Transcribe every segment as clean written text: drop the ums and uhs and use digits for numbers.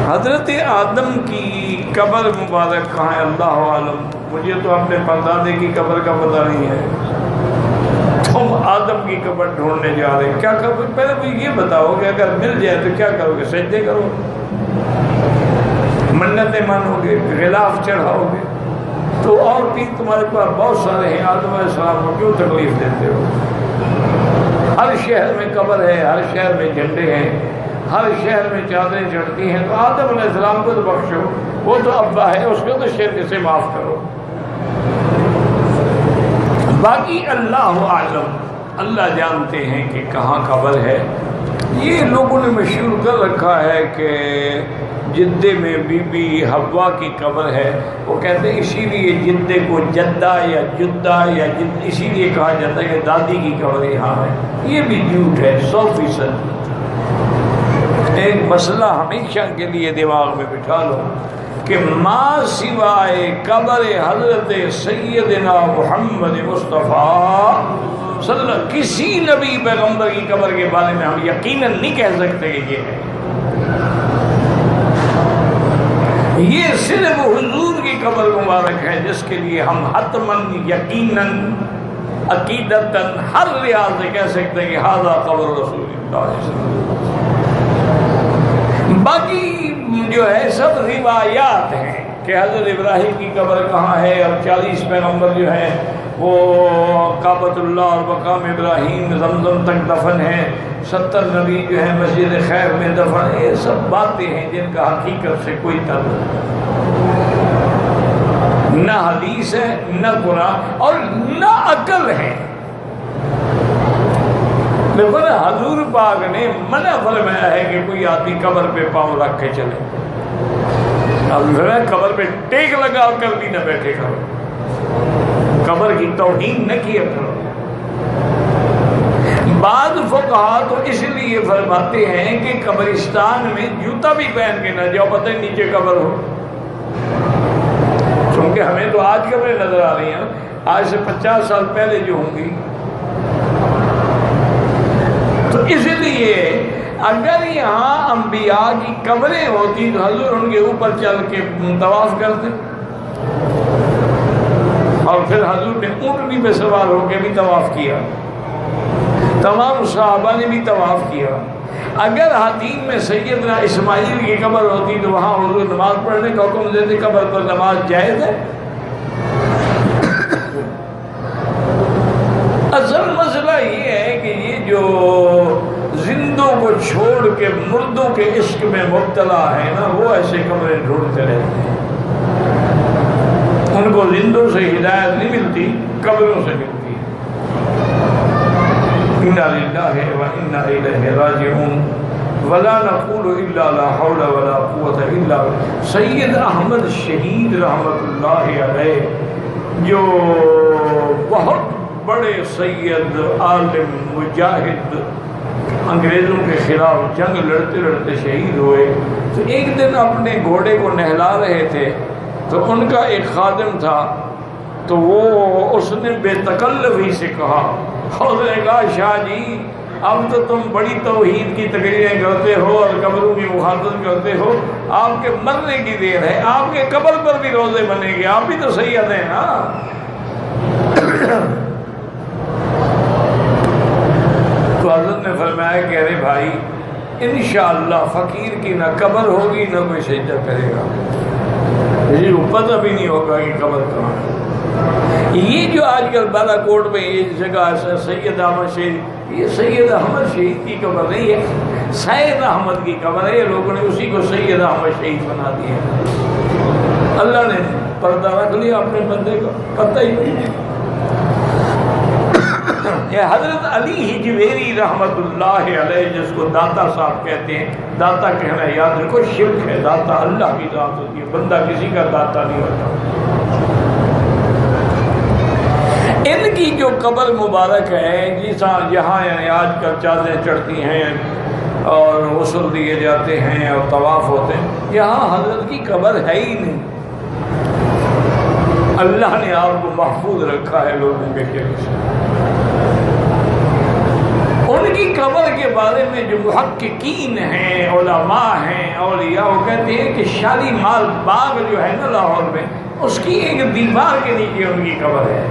حضرت آدم کی قبر مبارک کہاں ہے اللہ عالم، مجھے تو اپنے پردادے کی قبر کا پتہ نہیں ہے، تم آدم کی قبر ڈھونڈنے جا رہے ہیں، کیا کرو؟ پہلے مجھے یہ بتاؤ کہ اگر مل جائے تو کیا کرو گے؟ سجدے کرو، منتیں مانو گے، غلاف چڑھاؤ گے؟ تو اور بھی تمہارے پاس بہت سارے ہیں، آدم علیہ السلام کو کیوں تکلیف دیتے ہو؟ ہر شہر میں قبر ہے، ہر شہر میں جھنڈے ہیں، ہر شہر میں چادریں چڑھتی ہیں، تو آدم علیہ السلام کو تو بخشو، وہ تو ابا ہے، اس کو تو شرک سے معاف کرو۔ باقی اللہ عالم، اللہ جانتے ہیں کہ کہاں قبر ہے۔ یہ لوگوں نے مشہور کر رکھا ہے کہ جدے میں بی بی حوا کی قبر ہے، وہ کہتے ہیں اسی لیے جدے کو جدہ یا جدہ یا اسی لیے کہا جاتا ہے کہ دادی کی قبر یہاں ہے۔ یہ بھی جھوٹ ہے 100%۔ ایک مسئلہ ہمیشہ کے لیے دماغ میں بٹھا لو کہ ما سوائے قبر حضرت سیدنا محمد مصطفیٰ صلی اللہ علیہ وسلم کسی نبی پیغمبر کی قبر کے بارے میں ہم یقیناً نہیں کہہ سکتے کہ یہ ہے۔ یہ صرف حضور کی قبر مبارک ہے جس کے لیے ہم حتماً یقیناً عقیدتاً ہر لحاظ سے کہہ سکتے ہیں کہ ھذا قبر رسول اللہ صلی اللہ علیہ وسلم۔ باقی جو ہے سب روایات ہیں کہ حضرت ابراہیم کی قبر کہاں ہے، اور 40 پیغمبر جو ہیں وہ کعبۃ اللہ اور مقام ابراہیم زمزم تک دفن ہیں، 70 نبی جو ہیں مسجد خیر میں دفن ہیں۔ یہ سب باتیں ہیں جن کا حقیقت سے کوئی تعلق نہ حدیث ہے، نہ قرآن اور نہ عقل ہے۔ لیکن حضور پاک نے منع فرمایا ہے کہ کوئی آدمی قبر پہ پاؤں رکھ کے چلے، قبر پہ ٹیک لگا کر بھی نہ بیٹھے کرو، قبر کی توہین نہ کیا کرو۔ بعض فقہا تو اس لیے فرماتے ہیں کہ قبرستان میں جوتا بھی پہن کے نہ جاؤ، پتہ ہی نیچے قبر ہو، کیونکہ ہمیں تو آج قبریں نظر آ رہی ہیں، آج سے 50 سال پہلے جو ہوں گی۔ تو اس لیے اگر یہاں انبیاء کی قبریں ہوتی تو حضور ان کے اوپر چل کے طواف کرتے، اور پھر حضور نے اونٹنی پہ سوار ہو کے بھی طواف کیا، تمام صحابہ نے بھی طواف کیا۔ اگر حتیم میں سیدنا اسماعیل کی قبر ہوتی تو وہاں حضور نماز پڑھنے کا حکم دیتے، قبر پر نماز جائز ہے۔ اصل مسئلہ یہ ہے کہ یہ جو زندوں کو چھوڑ کے مردوں کے عشق میں مبتلا ہے نا، وہ ایسے قبریں ڈھونڈتے رہتے ہیں، ان کو زندوں سے ہدایت نہیں ملتی، قبروں سے ملتی ہے۔ انا للہ و انا الیہ راجعون ولا نقول الا لا حول ولا قوة الا باللہ۔ سید احمد شہید رحمۃ اللہ علیہ جو بہت بڑے سید عالم مجاہد انگریزوں کے خلاف جنگ لڑتے لڑتے شہید ہوئے، تو ایک دن اپنے گھوڑے کو نہلا رہے تھے، تو ان کا ایک خادم تھا، تو وہ اس نے بے تکلفی سے کہا، اس نے کہا شاہ جی اب تو تم بڑی توحید کی تقریریں کرتے ہو اور قبروں کی مخاطبت کرتے ہو، آپ کے مرنے کی دیر ہے، آپ کے قبر پر بھی روزے بنیں گے، آپ بھی تو سید ہیں نا۔ تو حضرت نے فرمایا کہ ارے بھائی انشاءاللہ فقیر کی نہ قبر ہوگی نہ کوئی سجدہ کرے گا، یہ پتہ بھی نہیں ہوگا کہ قبر کہاں ہے۔ یہ جو آج کل بالا کوٹ میں یہ جگہ سید احمد شہید، یہ سید احمد شہید کی قبر نہیں ہے، سید احمد کی قبر ہے، لوگوں نے اسی کو سید احمد شہید بنا دیا۔ اللہ نے پردہ رکھ لیا اپنے بندے کا، پتہ ہی نہیں۔ یہ حضرت علی حجویری رحمت اللہ علیہ جس کو داتا صاحب کہتے ہیں، داتا کہنا یاد رکھو شرک ہے، داتا اللہ کی ذات ہوتی ہے، بندہ کسی کا داتا نہیں ہوتا۔ ان کی جو قبر مبارک ہے جہاں یعنی آج کل چادریں چڑھتی ہیں اور غسل دیے جاتے ہیں اور طواف ہوتے ہیں، یہاں حضرت کی قبر ہے ہی نہیں۔ اللہ نے آپ کو محفوظ رکھا ہے لوگوں کے سے۔ ان کی قبر کے بارے میں جو محققین ہیں، علماء ہیں، اولیاء، وہ کہتے ہیں کہ شالی مال باغ جو ہے نا لاہور میں، اس کی ایک دیوار کے نیچے ان کی قبر ہے۔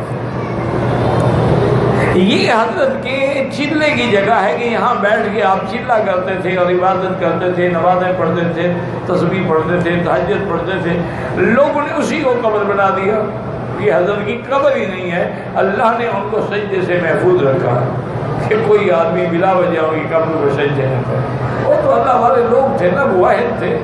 یہ حضرت کے چلے کی جگہ ہے کہ یہاں بیٹھ کے آپ چلا کرتے تھے اور عبادت کرتے تھے، نمازیں پڑھتے تھے، تسبیح پڑھتے تھے، تہجد پڑھتے تھے۔ لوگوں نے اسی کو قبر بنا دیا۔ یہ حضرت کی قبر ہی نہیں ہے، اللہ نے ان کو سجدے سے محفوظ رکھا کہ کوئی آدمی بلا وجہ ان کی قبر کو سجدے نہ کرے۔ وہ تو اللہ والے لوگ تھے نا، واحد تھے۔